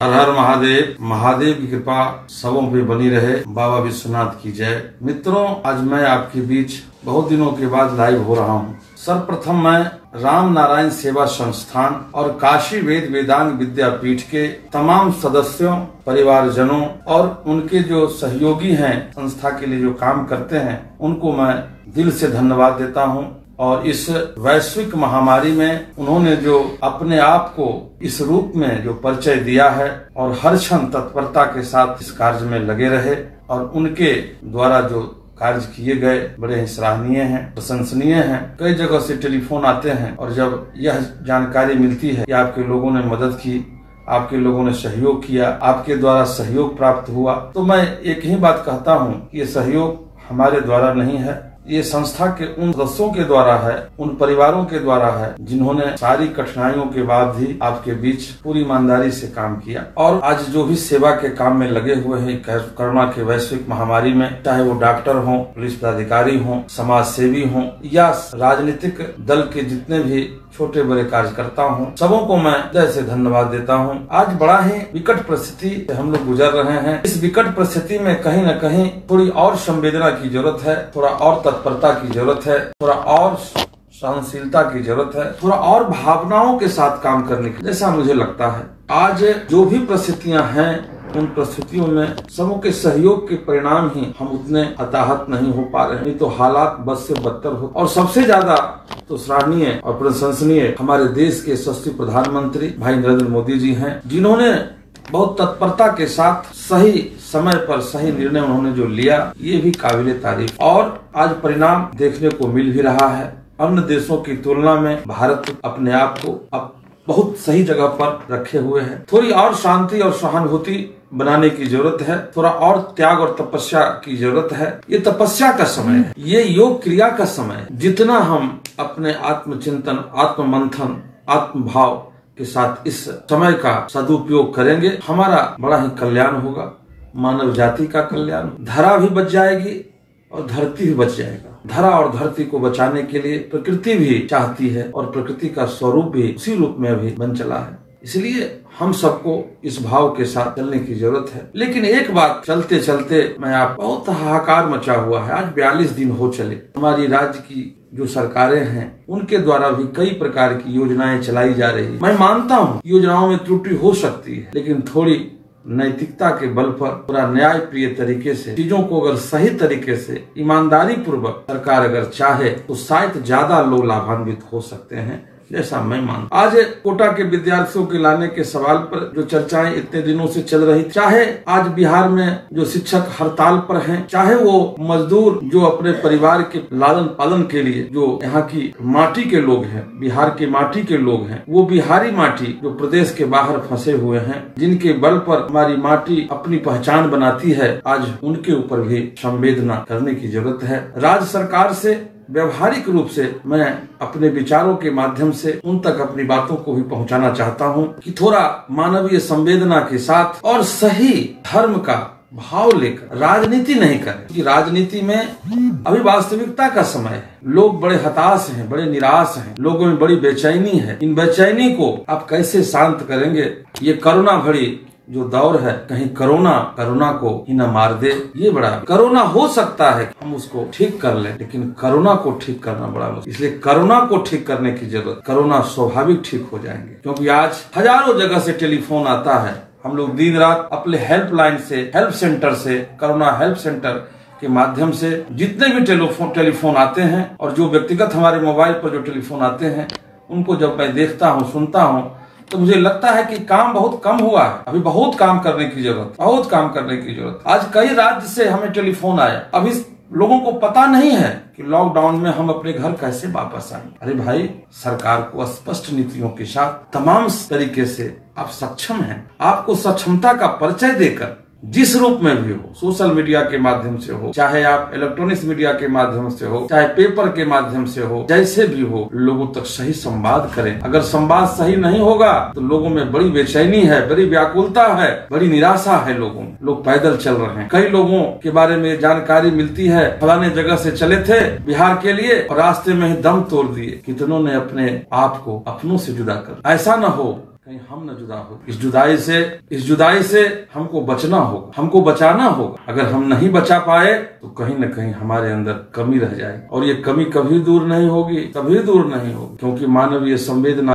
हर हर महादेव। महादेव की कृपा सबों पे बनी रहे। बाबा विश्वनाथ की जय। मित्रों, आज मैं आपके बीच बहुत दिनों के बाद लाइव हो रहा हूँ। सर्वप्रथम मैं राम नारायण सेवा संस्थान और काशी वेद वेदांग विद्यापीठ के तमाम सदस्यों, परिवारजनों और उनके जो सहयोगी हैं, संस्था के लिए जो काम करते हैं, उनको मैं दिल से धन्यवाद देता हूँ। और इस वैश्विक महामारी में उन्होंने जो अपने आप को इस रूप में जो परिचय दिया है और हर क्षण तत्परता के साथ इस कार्य में लगे रहे, और उनके द्वारा जो कार्य किए गए बड़े ही सराहनीय हैं, प्रशंसनीय हैं। कई जगह से टेलीफोन आते हैं और जब यह जानकारी मिलती है कि आपके लोगों ने मदद की, आपके लोगों ने सहयोग किया, आपके द्वारा सहयोग प्राप्त हुआ, तो मैं एक ही बात कहता हूँ कि ये सहयोग हमारे द्वारा नहीं है, ये संस्था के उन सदस्यों के द्वारा है, उन परिवारों के द्वारा है जिन्होंने सारी कठिनाइयों के बाद भी आपके बीच पूरी ईमानदारी से काम किया। और आज जो भी सेवा के काम में लगे हुए हैं कोरोना के वैश्विक महामारी में, चाहे वो डॉक्टर हों, पुलिस पदाधिकारी हों, समाज सेवी हों या राजनीतिक दल के जितने भी छोटे बड़े कार्यकर्ता हों, सबों को मैं हृदय से धन्यवाद देता हूं। आज बड़ा ही विकट परिस्थिति से हम लोग गुजर रहे हैं। इस विकट परिस्थिति में कहीं न कहीं थोड़ी और संवेदना की जरूरत है, थोड़ा और तत्परता की जरूरत है, थोड़ा और सहनशीलता की जरूरत है, थोड़ा और भावनाओं के साथ काम करने की, जैसा मुझे लगता है। आज जो भी परिस्थितियां हैं, उन परिस्थितियों में सबों के सहयोग के परिणाम ही हम उतने हताहत नहीं हो पा रहे हैं, नहीं तो हालात बद से बदतर हो। और सबसे ज्यादा तो सराहनीय और प्रशंसनीय हमारे देश के यशस्वी प्रधानमंत्री भाई नरेंद्र मोदी जी हैं, जिन्होंने बहुत तत्परता के साथ सही समय पर सही निर्णय उन्होंने जो लिया, ये भी काबिले तारीफ। और आज परिणाम देखने को मिल भी रहा है। अन्य देशों की तुलना में भारत अपने आप को अब बहुत सही जगह पर रखे हुए है। थोड़ी और शांति और सहानुभूति बनाने की जरूरत है, थोड़ा और त्याग और तपस्या की जरूरत है। ये तपस्या का समय है, ये योग क्रिया का समय है। जितना हम अपने आत्मचिंतन, आत्म मंथन, आत्म भाव के साथ इस समय का सदुपयोग करेंगे, हमारा बड़ा ही कल्याण होगा। मानव जाति का कल्याण, धरा भी बच जाएगी और धरती भी बच जाएगा। धरा और धरती को बचाने के लिए प्रकृति भी चाहती है और प्रकृति का स्वरूप भी उसी रूप में अभी बन चला है। इसलिए हम सबको इस भाव के साथ चलने की जरूरत है। लेकिन एक बात चलते चलते मैं आप बहुत हाहाकार मचा हुआ है। आज 42 दिन हो चले, हमारी राज्य की जो सरकारें हैं उनके द्वारा भी कई प्रकार की योजनाएं चलाई जा रही है। मैं मानता हूँ योजनाओं में त्रुटि हो सकती है, लेकिन थोड़ी नैतिकता के बल पर पूरा न्याय प्रिय तरीके से चीजों को अगर सही तरीके से ईमानदारी पूर्वक सरकार अगर चाहे तो शायद ज्यादा लोग लाभान्वित हो सकते हैं, जैसा मैं मानता। आज कोटा के विद्यार्थियों के लाने के सवाल पर जो चर्चाएं इतने दिनों से चल रही, चाहे आज बिहार में जो शिक्षक हड़ताल पर हैं, चाहे वो मजदूर जो अपने परिवार के लालन पालन के लिए जो यहाँ की माटी के लोग हैं, बिहार के माटी के लोग हैं, वो बिहारी माटी जो प्रदेश के बाहर फंसे हुए हैं, जिनके बल पर हमारी माटी अपनी पहचान बनाती है, आज उनके ऊपर भी संवेदना करने की जरूरत है। राज्य सरकार से व्यवहारिक रूप से मैं अपने विचारों के माध्यम से उन तक अपनी बातों को भी पहुंचाना चाहता हूं कि थोड़ा मानवीय संवेदना के साथ और सही धर्म का भाव लेकर राजनीति नहीं करें, क्योंकि राजनीति में अभी वास्तविकता का समय है। लोग बड़े हताश हैं, बड़े निराश हैं, लोगों में बड़ी बेचैनी है। इन बेचैनी को आप कैसे शांत करेंगे? ये कोरोना भरी जो दौर है, कहीं कोरोना को ही न मार दे। ये बड़ा कोरोना हो सकता है हम उसको ठीक कर लें, लेकिन कोरोना को ठीक करना बड़ा मुश्किल। इसलिए कोरोना को ठीक करने की जरूरत, कोरोना स्वाभाविक ठीक हो जाएंगे। क्योंकि आज हजारों जगह से टेलीफोन आता है, हम लोग दिन रात अपने हेल्पलाइन से, हेल्प सेंटर से, कोरोना हेल्प सेंटर के माध्यम से जितने भी टेलीफोन आते हैं और जो व्यक्तिगत हमारे मोबाइल पर जो टेलीफोन आते हैं, उनको जब मैं देखता हूँ, सुनता हूँ, तो मुझे लगता है कि काम बहुत कम हुआ है। अभी बहुत काम करने की जरूरत, बहुत काम करने की जरूरत। आज कई राज्य से हमें टेलीफोन आया, अभी लोगों को पता नहीं है कि लॉकडाउन में हम अपने घर कैसे वापस आए। अरे भाई, सरकार को स्पष्ट नीतियों के साथ तमाम तरीके से आप सक्षम हैं। आपको सक्षमता का परिचय देकर जिस रूप में भी हो, सोशल मीडिया के माध्यम से हो, चाहे आप इलेक्ट्रॉनिक्स मीडिया के माध्यम से हो, चाहे पेपर के माध्यम से हो, जैसे भी हो, लोगों तक सही संवाद करें। अगर संवाद सही नहीं होगा तो लोगों में बड़ी बेचैनी है, बड़ी व्याकुलता है, बड़ी निराशा है। लोग पैदल चल रहे हैं। कई लोगों के बारे में जानकारी मिलती है, फलाने जगह से चले थे बिहार के लिए और रास्ते में ही दम तोड़ दिए। कितनों ने अपने आप को अपनों से जुदा कर। ऐसा न हो कहीं हम न जुदा हो। इस जुदाई से हमको बचना होगा, हमको बचाना होगा। अगर हम नहीं बचा पाए तो कहीं न कहीं हमारे अंदर कमी रह जाए, और ये कमी कभी दूर नहीं होगी, क्योंकि मानवीय संवेदना